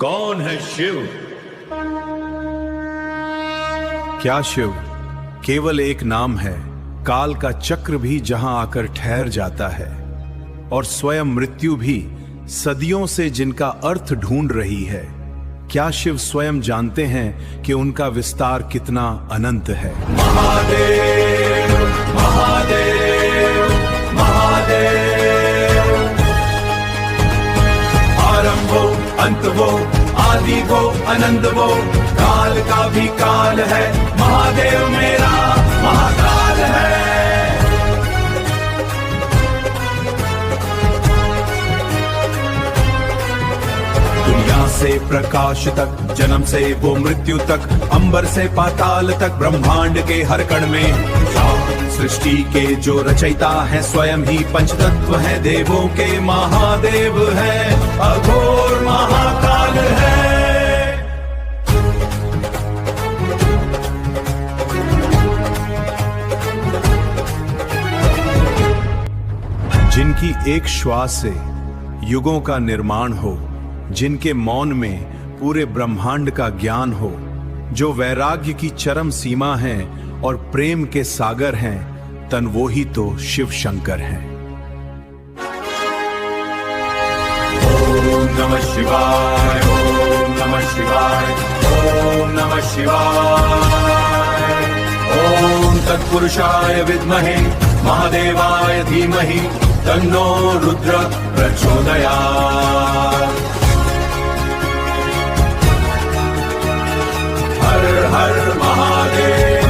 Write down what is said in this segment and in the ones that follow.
कौन है शिव? क्या शिव केवल एक नाम है? काल का चक्र भी जहां आकर ठहर जाता है और स्वयं मृत्यु भी सदियों से जिनका अर्थ ढूंढ रही है। क्या शिव स्वयं जानते हैं कि उनका विस्तार कितना अनंत है? महादेव महादेव महादेव, आरंभ वो अंत वो आदि वो अनंत वो, काल का भी काल है, महादेव मेरा महाकाल है। दुनिया से प्रकाश तक, जन्म से वो मृत्यु तक, अंबर से पाताल तक, ब्रह्मांड के हर कण में सृष्टि के जो रचयिता है, स्वयं ही पंचतत्व है, देवों के महादेव है, अघोर महाकाल है। जिनकी एक श्वास से युगों का निर्माण हो, जिनके मौन में पूरे ब्रह्मांड का ज्ञान हो, जो वैराग्य की चरम सीमा है और प्रेम के सागर हैं, तन वो ही तो शिव शंकर हैं। ओम नमः शिवाय, ओम नमः शिवाय, ओम नमः शिवाय। ओम तत्पुरुषाय विद्महे महादेवाय धीमहि, तन्नो रुद्र प्रचोदयात्। हर हर महादेव।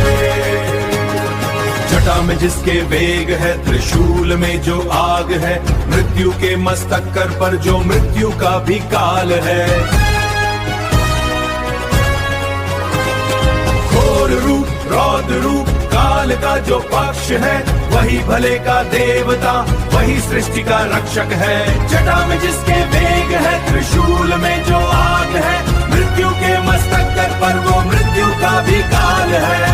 जटा में जिसके वेग है, त्रिशूल में जो आग है, मृत्यु के मस्तक कर पर जो मृत्यु का भी काल है। घोर रूप रौद्र रूप काल का जो पक्ष है, वही भले का देवता, वही सृष्टि का रक्षक है। जटा में जिसके वेग है, त्रिशूल में जो आग है, मृत्यु के मस्तक पर वो मृत्यु का भी काल है।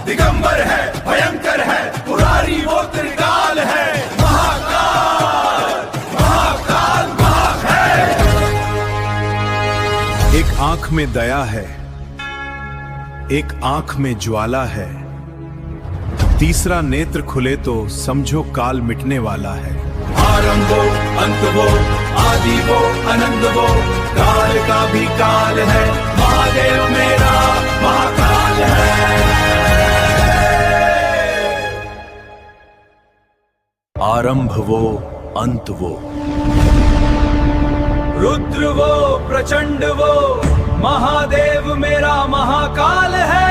दिगंबर है, भयंकर है, पुरारी वो त्रिकाल है, महाकाल महाकाल महा है। एक आंख में दया है, एक आंख में ज्वाला है, तीसरा नेत्र खुले तो समझो काल मिटने वाला है। आरंभ वो अंत वो आदि वो अनंत वो, काल का भी काल है, महादेव मेरा महाकाल है। आरंभ वो अंत वो, रुद्र वो प्रचंड वो, महादेव मेरा महाकाल है।